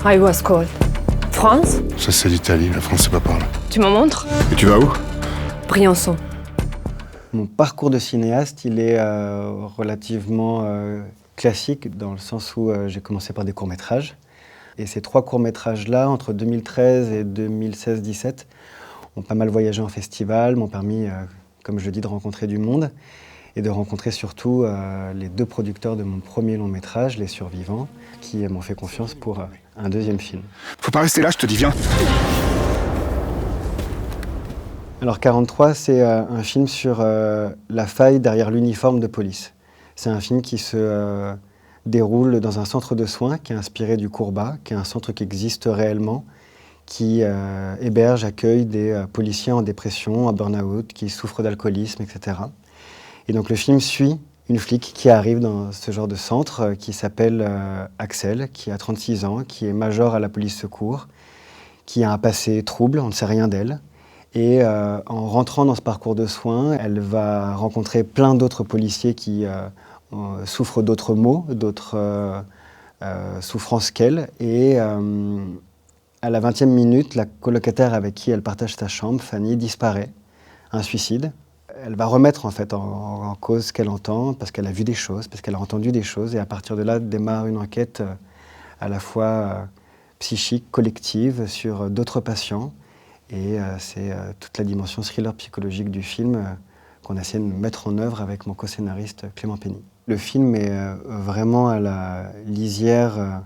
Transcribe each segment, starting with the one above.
I was called. France? Ça c'est l'Italie, la France c'est pas par là. Tu m'en montres? Et tu vas où? Briançon. Mon parcours de cinéaste, il est relativement classique dans le sens où j'ai commencé par des courts-métrages. Et ces 3 courts-métrages-là, entre 2013 et 2016-17, ont pas mal voyagé en festival, m'ont permis, comme je le dis, de rencontrer du monde et de rencontrer surtout les 2 producteurs de mon premier long-métrage, Les Survivants, qui m'ont fait confiance pour un 2e film. Faut pas rester là, je te dis, viens. Alors 43, c'est un film sur la faille derrière l'uniforme de police. C'est un film qui se déroule dans un centre de soins qui est inspiré du Courbat, qui est un centre qui existe réellement, qui héberge, accueille des policiers en dépression, en burn-out, qui souffrent d'alcoolisme, etc. Et donc le film suit une flic qui arrive dans ce genre de centre, qui s'appelle Axel, qui a 36 ans, qui est major à la police secours, qui a un passé trouble, on ne sait rien d'elle. Et en rentrant dans ce parcours de soins, elle va rencontrer plein d'autres policiers qui souffrent d'autres maux, d'autres souffrances qu'elle. Et à la 20e minute, la colocataire avec qui elle partage sa chambre, Fanny, disparaît. Un suicide. Elle va remettre en fait en cause ce qu'elle entend, parce qu'elle a vu des choses, parce qu'elle a entendu des choses. Et à partir de là, démarre une enquête à la fois psychique, collective, sur d'autres patients. Et c'est toute la dimension thriller psychologique du film qu'on a essayé de mettre en œuvre avec mon co-scénariste Clément Penny. Le film est vraiment à la lisière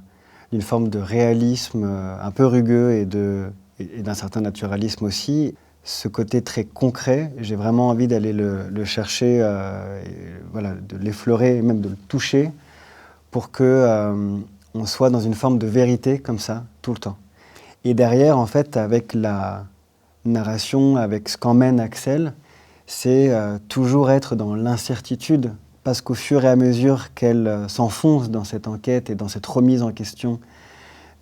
d'une forme de réalisme un peu rugueux et d'un certain naturalisme aussi. Ce côté très concret, j'ai vraiment envie d'aller le chercher, voilà, de l'effleurer et même de le toucher pour qu'on soit dans une forme de vérité comme ça, tout le temps. Et derrière, en fait, avec la narration, avec ce qu'emmène Axel, c'est toujours être dans l'incertitude, parce qu'au fur et à mesure qu'elle s'enfonce dans cette enquête et dans cette remise en question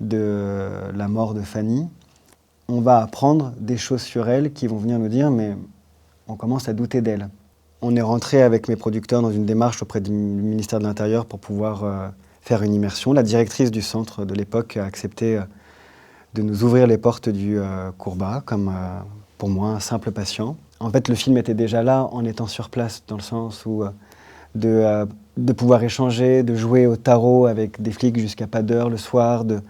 de la mort de Fanny, on va apprendre des choses sur elle qui vont venir nous dire « mais on commence à douter d'elle ». On est rentré avec mes producteurs dans une démarche auprès du ministère de l'Intérieur pour pouvoir faire une immersion. La directrice du centre de l'époque a accepté de nous ouvrir les portes du Courbat, comme pour moi un simple patient. En fait, le film était déjà là en étant sur place, dans le sens où de pouvoir échanger, de jouer au tarot avec des flics jusqu'à pas d'heure le soir, de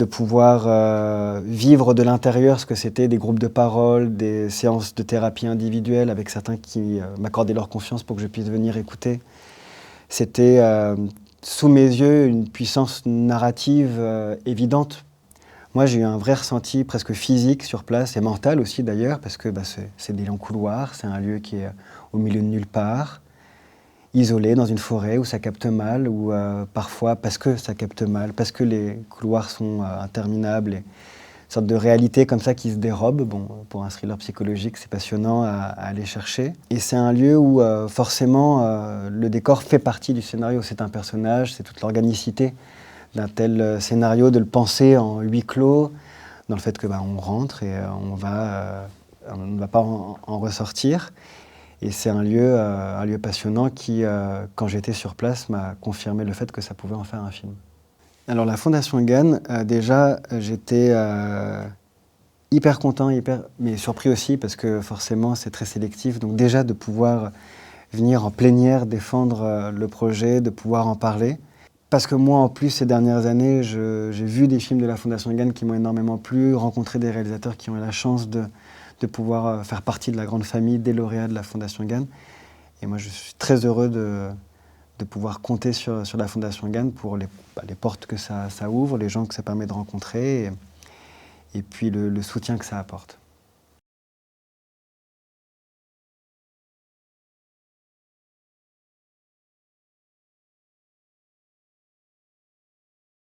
pouvoir vivre de l'intérieur ce que c'était des groupes de parole, des séances de thérapie individuelle avec certains qui m'accordaient leur confiance pour que je puisse venir écouter. C'était sous mes yeux une puissance narrative évidente. Moi, j'ai eu un vrai ressenti presque physique sur place et mental aussi d'ailleurs, parce que c'est des longs couloirs, c'est un lieu qui est au milieu de nulle part, isolé dans une forêt où ça capte mal, ou parfois parce que ça capte mal, parce que les couloirs sont interminables, et une sorte de réalité comme ça qui se dérobe. Bon, pour un thriller psychologique, c'est passionnant à aller chercher. Et c'est un lieu où forcément le décor fait partie du scénario. C'est un personnage, c'est toute l'organicité d'un tel scénario, de le penser en huis clos, dans le fait que on rentre et on ne va pas en ressortir. Et c'est un lieu passionnant qui, quand j'étais sur place, m'a confirmé le fait que ça pouvait en faire un film. Alors la Fondation Gann, déjà, j'étais hyper content, mais surpris aussi, parce que forcément, c'est très sélectif. Donc déjà, de pouvoir venir en plénière défendre le projet, de pouvoir en parler. Parce que moi, en plus, ces dernières années, j'ai vu des films de la Fondation Gann qui m'ont énormément plu, rencontré des réalisateurs qui ont eu la chance de pouvoir faire partie de la grande famille des lauréats de la Fondation Gann. Et moi, je suis très heureux de pouvoir compter sur la Fondation Gann pour les portes que ça ouvre, les gens que ça permet de rencontrer, et puis le soutien que ça apporte.